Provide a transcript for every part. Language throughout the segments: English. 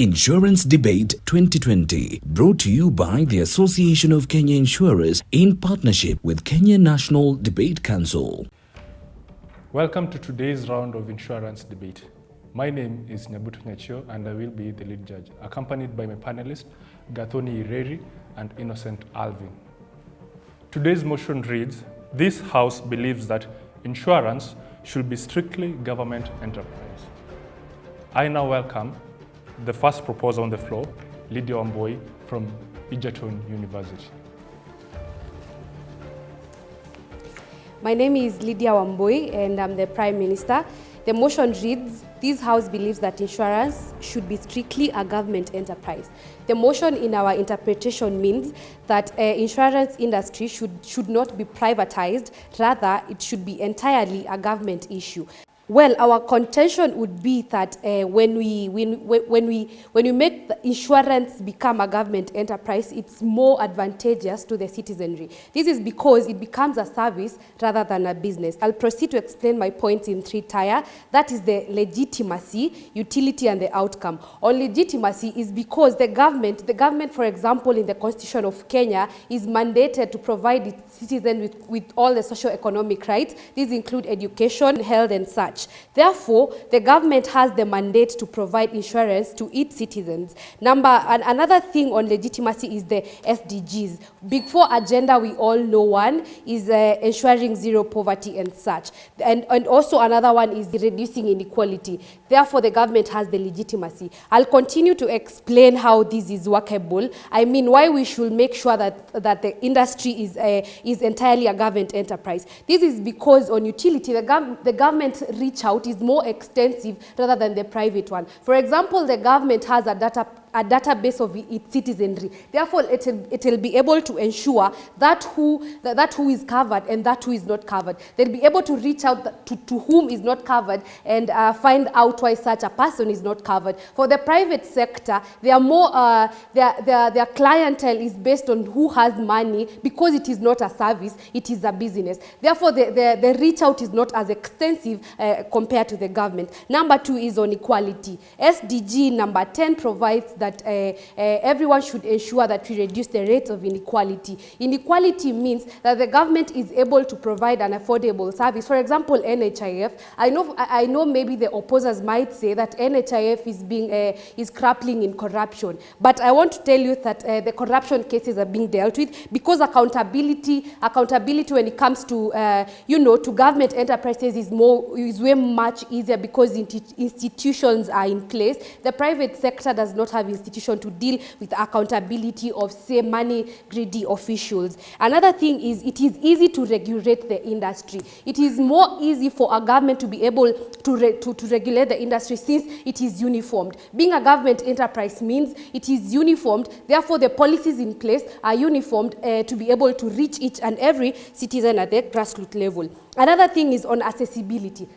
Insurance Debate 2020, brought to you by the Association of Kenya Insurers in partnership with Kenya National Debate Council. Welcome to today's round of Insurance Debate. My name is Nyabuto Nyachio and I will be the lead judge, accompanied by my panelists, Gathoni Ireri and Innocent Alvin. Today's motion reads, this House believes that insurance should be strictly government enterprise. I now welcome the first proposer on the floor, Lydia Wambui from Egerton University. My name is Lydia Wambui and I'm the Prime Minister. The motion reads, this House believes that insurance should be strictly a government enterprise. The motion in our interpretation means that insurance industry should not be privatized, rather it should be entirely a government issue. Well, our contention would be that when we make the insurance become a government enterprise, it's more advantageous to the citizenry. This is because it becomes a service rather than a business. I'll proceed to explain my points in three tier. That is the legitimacy, utility, and the outcome. On legitimacy is because the government, for example, in the Constitution of Kenya, is mandated to provide its citizens with all the socio-economic rights. These include education, health, and such. Therefore, the government has the mandate to provide insurance to its citizens. Another thing on legitimacy is the SDGs. Big Four agenda, we all know one is ensuring zero poverty and such. And also another one is reducing inequality. Therefore, the government has the legitimacy. I'll continue to explain how this is workable. I mean, why we should make sure that the industry is entirely a government enterprise. This is because on utility, the government reach out is more extensive rather than the private one. For example, the government has a database of its citizenry. Therefore, it will be able to ensure that who is covered and that who is not covered. They'll be able to reach out to whom is not covered and find out why such a person is not covered. For the private sector, they are more their clientele is based on who has money because it is not a service, it is a business. Therefore, the reach out is not as extensive compared to the government. Number 2 is on equality. SDG number 10 provides that everyone should ensure that we reduce the rates of inequality. Inequality means that the government is able to provide an affordable service. For example, NHIF. I know maybe the opposers might say that NHIF is grappling in corruption, but I want to tell you that the corruption cases are being dealt with because accountability when it comes to to government enterprises is way much easier because institutions are in place. The private sector does not have institution to deal with accountability of, say, money-greedy officials. Another thing is it is easy to regulate the industry. It is more easy for a government to be able to regulate the industry since it is uniformed. Being a government enterprise means it is uniformed, therefore the policies in place are uniformed to be able to reach each and every citizen at the grassroots level. Another thing is on accessibility.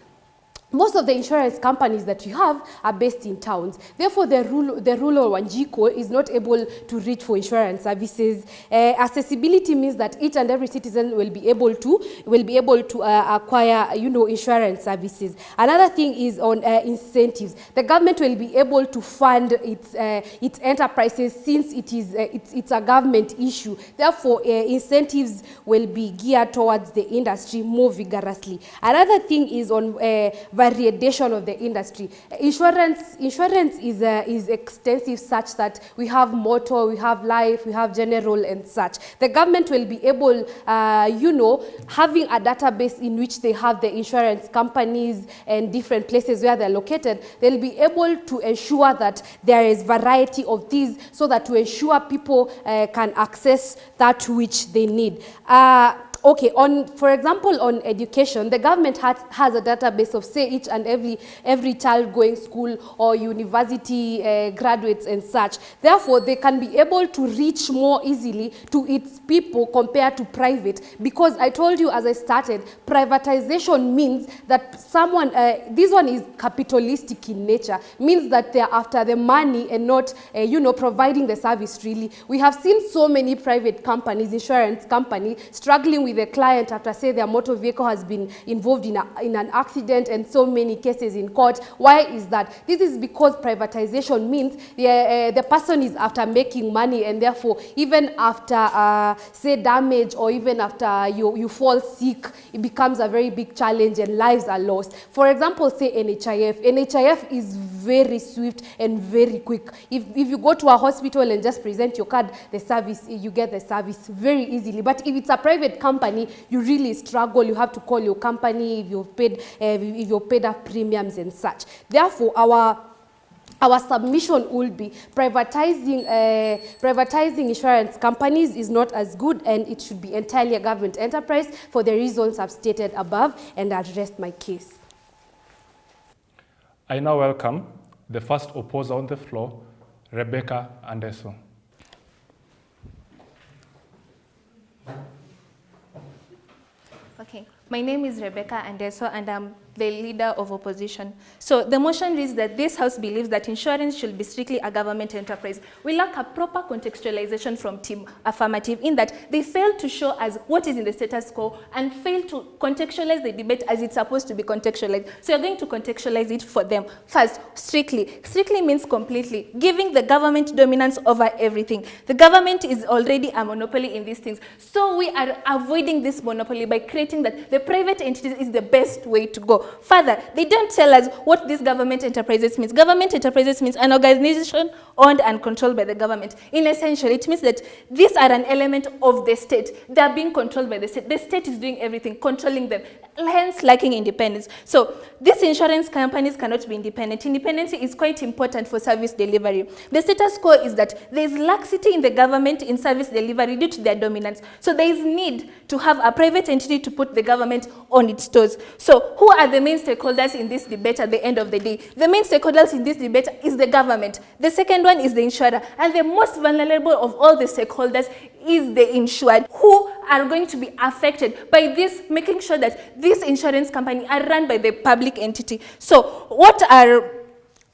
Most of the insurance companies that we have are based in towns. Therefore, the rural Wanjiko is not able to reach for insurance services. Accessibility means that each and every citizen will be able to acquire, insurance services. Another thing is on incentives. The government will be able to fund its enterprises since it's a government issue. Therefore, incentives will be geared towards the industry more vigorously. Another thing is on variation of the industry. Insurance is extensive such that we have motor, we have life, we have general and such. The government will be able, having a database in which they have the insurance companies and different places where they're located, they'll be able to ensure that there is variety of these so that to ensure people can access that which they need. Okay, for example, on education, the government has a database of, say, each and every child going school or university graduates and such. Therefore, they can be able to reach more easily to its people compared to private. Because I told you as I started, privatization means that someone, this one is capitalistic in nature, means that they're after the money and not, providing the service really. We have seen so many private companies, insurance companies, struggling with the client after, say, their motor vehicle has been involved in an accident, and so many cases in court. Why is that? This is because privatization means the person is after making money, and therefore even after say damage, or even after you fall sick, it becomes a very big challenge and lives are lost. For example, say NHIF is very swift and very quick. If you go to a hospital and just present your card, the service, you get the service very easily. But if it's a private company, you really struggle. You have to call your company if you've paid up premiums and such. Therefore, our submission will be privatizing insurance companies is not as good, and it should be entirely a government enterprise for the reasons I've stated above, and I'll rest my case. I now welcome the first opposer on the floor, Rebecca Anderson. Okay, my name is Rebecca Anderson, and I'm the leader of opposition. So the motion reads that this House believes that insurance should be strictly a government enterprise. We lack a proper contextualization from Team Affirmative, in that they fail to show us what is in the status quo and fail to contextualize the debate as it's supposed to be contextualized. So you're going to contextualize it for them. First, strictly. Strictly means completely, giving the government dominance over everything. The government is already a monopoly in these things. So we are avoiding this monopoly by creating that the private entities is the best way to go. Further, they don't tell us what these government enterprises means. Government enterprises means an organization owned and controlled by the government. In essential, it means that these are an element of the state. They are being controlled by the state. The state is doing everything, controlling them, hence lacking independence. So these insurance companies cannot be independent. Independence is quite important for service delivery. The status quo is that there is laxity in the government in service delivery due to their dominance. So there is need to have a private entity to put the government on its toes. So who are the main stakeholders in this debate at the end of the day? The main stakeholders in this debate is the government. The second one is the insurer. And the most vulnerable of all the stakeholders is the insured, who are going to be affected by this, making sure that this insurance company are run by the public entity. So what are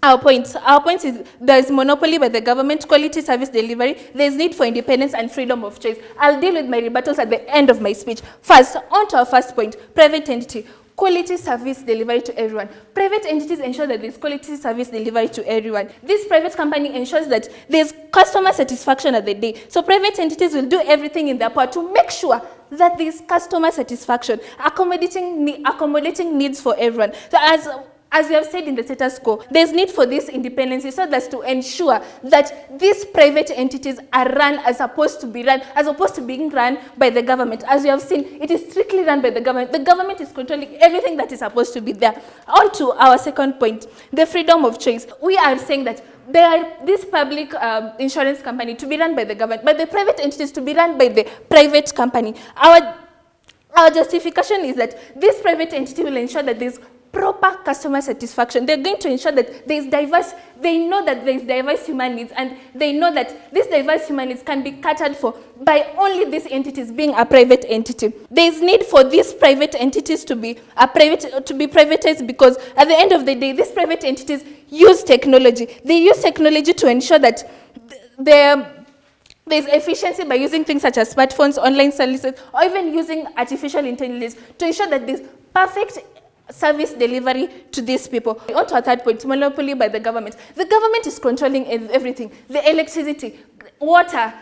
our points? Our points is there is monopoly by the government, quality service delivery, there is need for independence and freedom of choice. I'll deal with my rebuttals at the end of my speech. First, on to our first point, private entity. Quality service delivery to everyone. Private entities ensure that there's quality service delivery to everyone. This private company ensures that there's customer satisfaction at the day. So private entities will do everything in their power to make sure that there's customer satisfaction, accommodating needs for everyone. So as we have said in the status quo, there's need for this independence so that's to ensure that these private entities are run as opposed to being run by the government. As we have seen, it is strictly run by the government. The government is controlling everything that is supposed to be there. On to our second point, the freedom of choice. We are saying that there are this public insurance company to be run by the government, but the private entities to be run by the private company. Our justification is that this private entity will ensure that there's proper customer satisfaction. They're going to ensure that they know that there's diverse human needs, and they know that these diverse human needs can be catered for by only these entities being a private entity. There's need for these private entities to be privatized, because at the end of the day, these private entities use technology. They use technology to ensure that there's efficiency by using things such as smartphones, online services, or even using artificial intelligence to ensure that there's perfect service delivery to these people. On to our third point, monopoly by the government. The government is controlling everything. The electricity, water,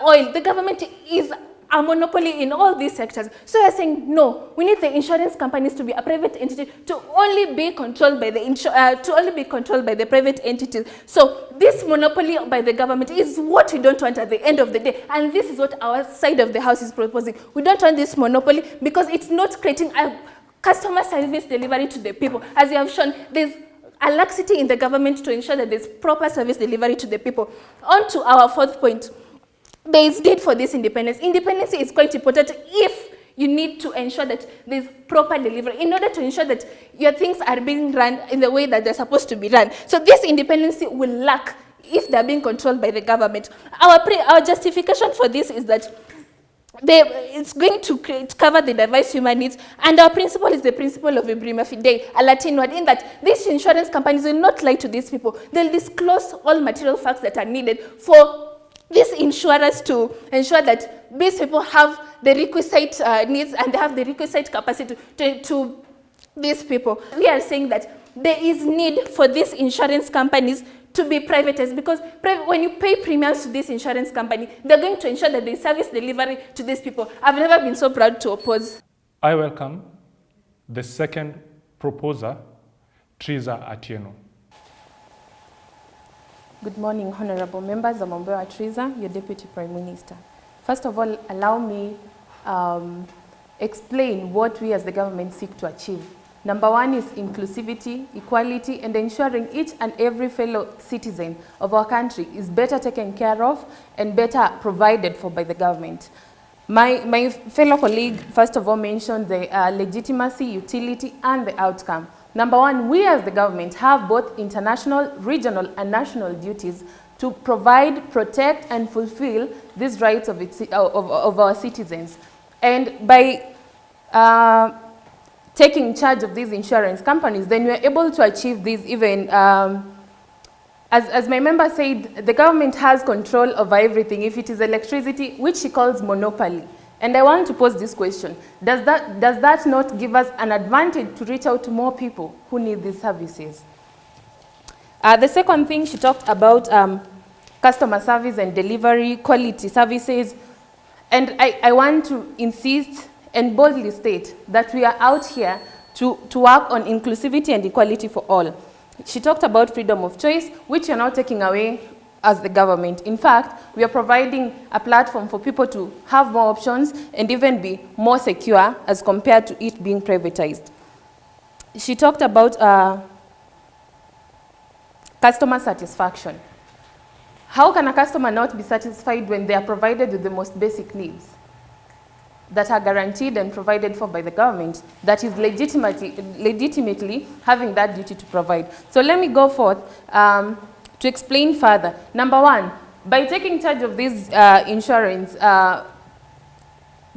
oil. The government is a monopoly in all these sectors. So we're saying, no, we need the insurance companies to be a private entity, to only be controlled by the private entities. So this monopoly by the government is what we don't want at the end of the day. And this is what our side of the house is proposing. We don't want this monopoly because it's not creating a customer service delivery to the people. As you have shown, there's a laxity in the government to ensure that there's proper service delivery to the people. On to our fourth point, there is need for this independence. Independence is quite important if you need to ensure that there's proper delivery in order to ensure that your things are being run in the way that they're supposed to be run. So this independence will lack if they're being controlled by the government. Our justification for this is that it's going to cover the diverse human needs, and our principle is the principle of prima fide, a Latin word, in that these insurance companies will not lie to these people. They'll disclose all material facts that are needed for this insurance to ensure that these people have the requisite needs and they have the requisite capacity to these people. We are saying that there is need for these insurance companies to be privatized, because when you pay premiums to this insurance company, they're going to ensure that they service delivery to these people. I've never been so proud to oppose. I welcome the second proposer, Triza Atieno. Good morning, honorable members. I'm Wambua Triza, your Deputy Prime Minister. First of all, allow me explain what we as the government seek to achieve. Number one is inclusivity, equality, and ensuring each and every fellow citizen of our country is better taken care of and better provided for by the government. My fellow colleague, first of all, mentioned the legitimacy, utility, and the outcome. Number one, we as the government have both international, regional, and national duties to provide, protect, and fulfill these rights of our citizens. And by taking charge of these insurance companies, then we are able to achieve these even, as my member said, the government has control over everything. If it is electricity, which she calls monopoly. And I want to pose this question. Does that not give us an advantage to reach out to more people who need these services? The second thing, she talked about customer service and delivery, quality services. And I want to insist and boldly state that we are out here to work on inclusivity and equality for all. She talked about freedom of choice, which we are not taking away as the government. In fact, we are providing a platform for people to have more options and even be more secure as compared to it being privatized. She talked about customer satisfaction. How can a customer not be satisfied when they are provided with the most basic needs that are guaranteed and provided for by the government, that is legitimately having that duty to provide? So let me go forth to explain further. Number one, by taking charge of these insurance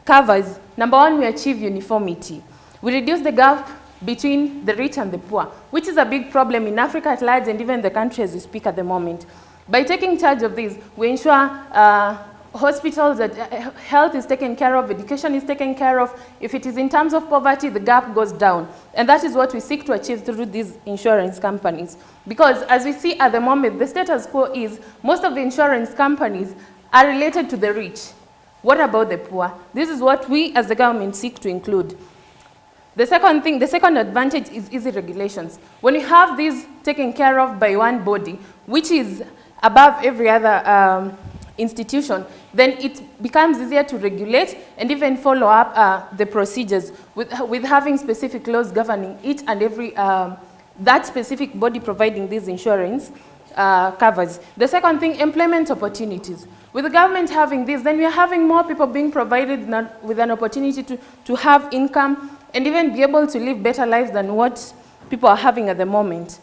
covers, number one, we achieve uniformity. We reduce the gap between the rich and the poor, which is a big problem in Africa at large and even the country as we speak at the moment. By taking charge of these, we ensure hospitals that health is taken care of, education is taken care of. If it is in terms of poverty, the gap goes down. And that is what we seek to achieve through these insurance companies. Because as we see at the moment, the status quo is most of the insurance companies are related to the rich. What about the poor? This is what we as the government seek to include. The second thing, the second advantage is easy regulations. When you have these taken care of by one body, which is above every other institution, then it becomes easier to regulate and even follow up the procedures with having specific laws governing each and every, that specific body providing these insurance covers. The second thing, employment opportunities. With the government having this, then we are having more people being provided with an opportunity to have income and even be able to live better lives than what people are having at the moment.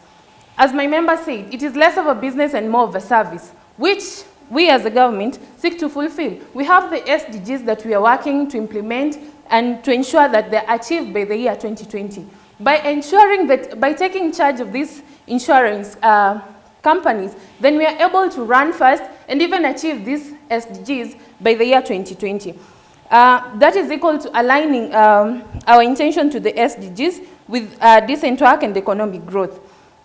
As my member said, it is less of a business and more of a service, which we as a government seek to fulfill. We have the SDGs that we are working to implement and to ensure that they're achieved by the year 2020. By ensuring that, by taking charge of these insurance companies, then we are able to run fast and even achieve these SDGs by the year 2020. That is equal to aligning our intention to the SDGs with decent work and economic growth.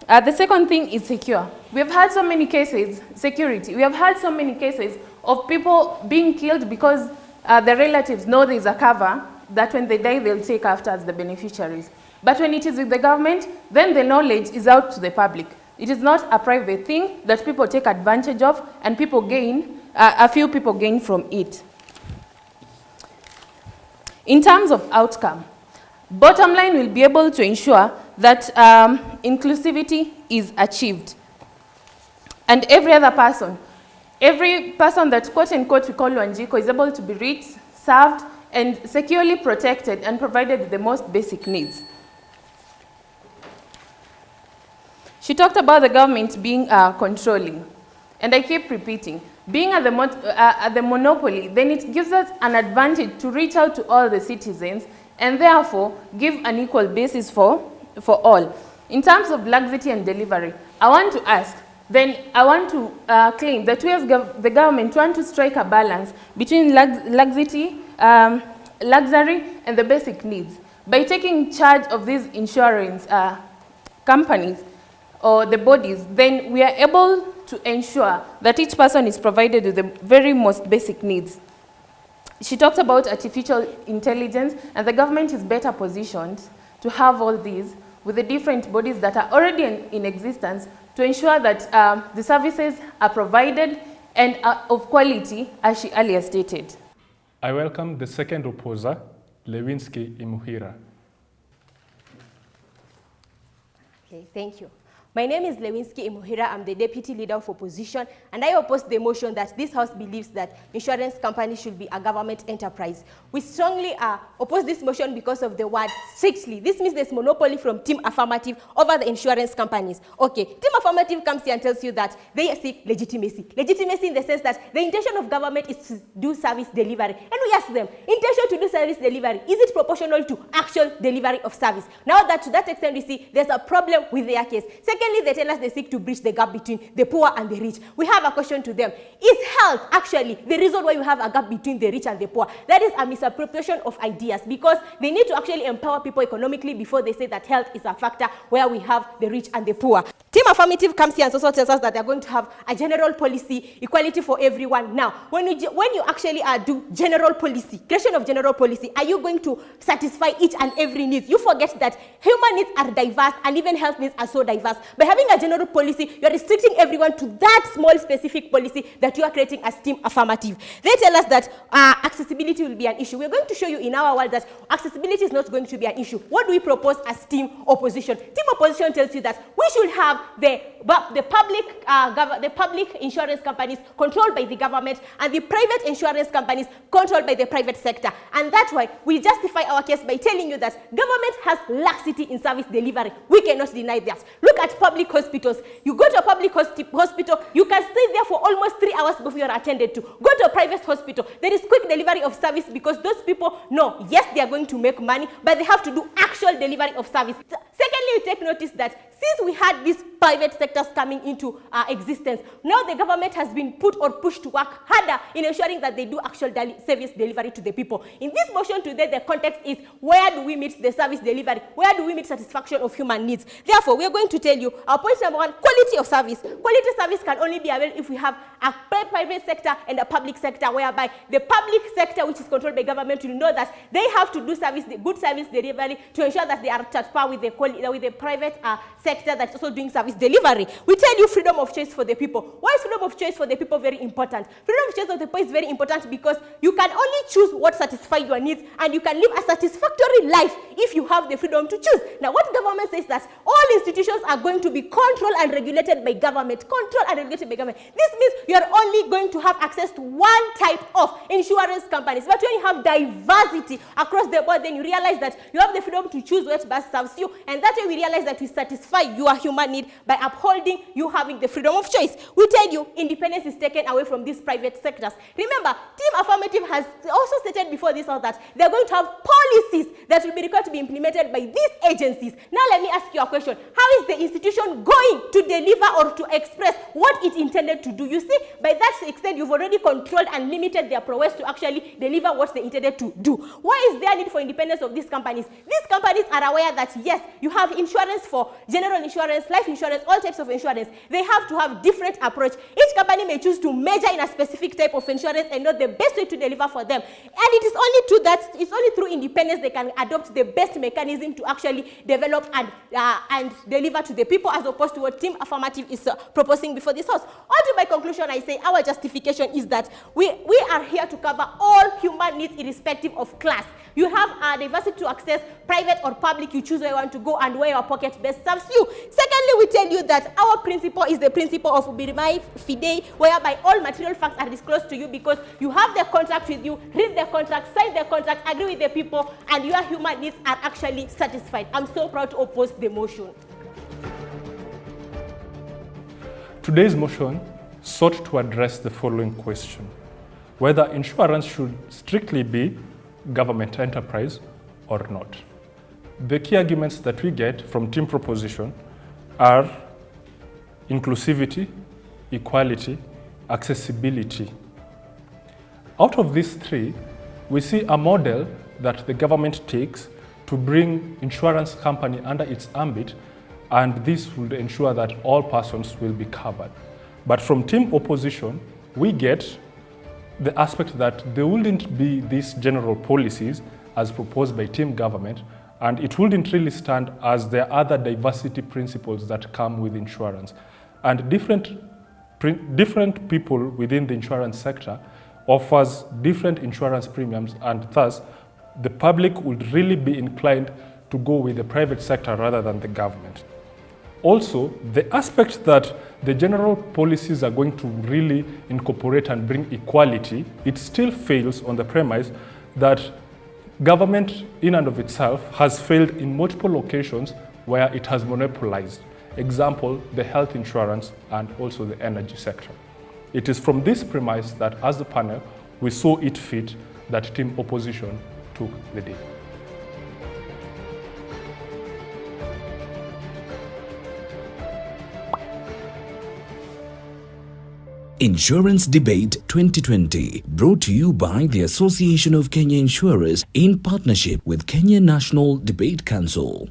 The second thing is secure. We have had so many cases, security. We have had so many cases of people being killed because their relatives know there is a cover that when they die, they'll take after as the beneficiaries. But when it is with the government, then the knowledge is out to the public. It is not a private thing that people take advantage of and people gain, a few people gain from it. In terms of outcome, bottom line will be able to ensure that inclusivity is achieved. And every person that quote unquote we call Wanjiko is able to be reached, served, and securely protected and provided with the most basic needs. She talked about the government being controlling. And I keep repeating, being at the monopoly, then it gives us an advantage to reach out to all the citizens and therefore give an equal basis for all. In terms of laxity and delivery, I want to ask, then I want to claim that we as the government want to strike a balance between luxury and the basic needs. By taking charge of these insurance companies or the bodies, then we are able to ensure that each person is provided with the very most basic needs. She talked about artificial intelligence, and the government is better positioned to have all these with the different bodies that are already in existence to ensure that the services are provided and are of quality, as she earlier stated. I welcome the second opposer, Lewinsky Imuhira. Okay, thank you. My name is Lewinsky Imuhira. I'm the Deputy Leader of Opposition, and I oppose the motion that this House believes that insurance companies should be a government enterprise. We strongly oppose this motion because of the word strictly. This means there's monopoly from Team Affirmative over the insurance companies. Okay, Team Affirmative comes here and tells you that they seek legitimacy. Legitimacy in the sense that the intention of government is to do service delivery. And we ask them, intention to do service delivery, is it proportional to actual delivery of service? Now that to that extent we see there's a problem with their case. Secondly, they tell us they seek to bridge the gap between the poor and the rich. We have a question to them. Is health actually the reason why you have a gap between the rich and the poor? That is a misappropriation of ideas, because they need to actually empower people economically before they say that health is a factor where we have the rich and the poor. Team Affirmative comes here and also tells us that they're going to have a general policy, equality for everyone. Now, when you actually do general policy, creation of general policy, are you going to satisfy each and every need? You forget that human needs are diverse and even health needs are so diverse. By having a general policy, you're restricting everyone to that small specific policy that you are creating as Team Affirmative. They tell us that accessibility will be an issue. We're going to show you in our world that accessibility is not going to be an issue. What do we propose as Team Opposition? Team Opposition tells you that we should have the public insurance companies controlled by the government and the private insurance companies controlled by the private sector. And that's why we justify our case by telling you that government has laxity in service delivery. We cannot deny that. Look at public hospitals. You go to a public hospital, you can stay there for almost 3 hours before you're attended to. Go to a private hospital. There is quick delivery of service because those people know, yes, they are going to make money, but they have to do actual delivery of service. Secondly, you take notice that since we had these private sectors coming into existence, now the government has been put or pushed to work harder in ensuring that they do actual service delivery to the people. In this motion today, the context is where do we meet the service delivery? Where do we meet satisfaction of human needs? Therefore, we are going to tell you our point number one, quality of service. Quality service can only be available if we have a private sector and a public sector, whereby the public sector, which is controlled by government, will know that they have to do good service delivery to ensure that they are at par with the private sector that's also doing service delivery. We tell you freedom of choice for the people. Why is freedom of choice for the people very important? Freedom of choice for the people is very important because you can only choose what satisfies your needs, and you can live a satisfactory life if you have the freedom to choose. Now, what government says that all institutions are going to be controlled and regulated by government. Controlled and regulated by government. This means you are only going to have access to one type of insurance companies. But when you have diversity across the board, then you realize that you have the freedom to choose what best serves you, and that way we realize that we satisfy your human need by upholding you having the freedom of choice. We tell you independence is taken away from these private sectors. Remember, Team Affirmative has also stated before this all that they're going to have policies that will be required to be implemented by these agencies. Now let me ask you a question. How is the institution going to deliver or to express what it intended to do? You see, by that extent, you've already controlled and limited their prowess to actually deliver what they intended to do. Why is there need for independence of these companies? These companies are aware that, yes, you have insurance for general insurance, life insurance, all types of insurance. They have to have different approach. Each company may choose to major in a specific type of insurance and know the best way to deliver for them. And it is only through independence they can adopt the best mechanism to actually develop and deliver to the people, as opposed to what Team Affirmative is proposing before this house. On to my conclusion, I say our justification is that we are here to cover all human needs irrespective of class. You have a diversity to access private or public. You choose where you want to go and where your pocket best serves you. Secondly, we tell you that our principle is the principle of Birmai Fidei, whereby all material facts are disclosed to you because you have the contract with you, read the contract, sign the contract, agree with the people, and your human needs are actually satisfied. I'm so proud to oppose the motion. Today's motion sought to address the following question: whether insurance should strictly be government enterprise or not. The key arguments that we get from Team Proposition are inclusivity, equality, accessibility. Out of these three, we see a model that the government takes to bring insurance company under its ambit, and this will ensure that all persons will be covered. But from team opposition, we get the aspect that there wouldn't be these general policies as proposed by team government, and it wouldn't really stand as there are other diversity principles that come with insurance. And different people within the insurance sector offers different insurance premiums, and thus the public would really be inclined to go with the private sector rather than the government. Also, the aspect that the general policies are going to really incorporate and bring equality, it still fails on the premise that government in and of itself has failed in multiple occasions where it has monopolized. Example, the health insurance and also the energy sector. It is from this premise that as the panel, we saw it fit that team opposition took the day. Insurance Debate 2020, brought to you by the Association of Kenya Insurers in partnership with Kenya National Debate Council.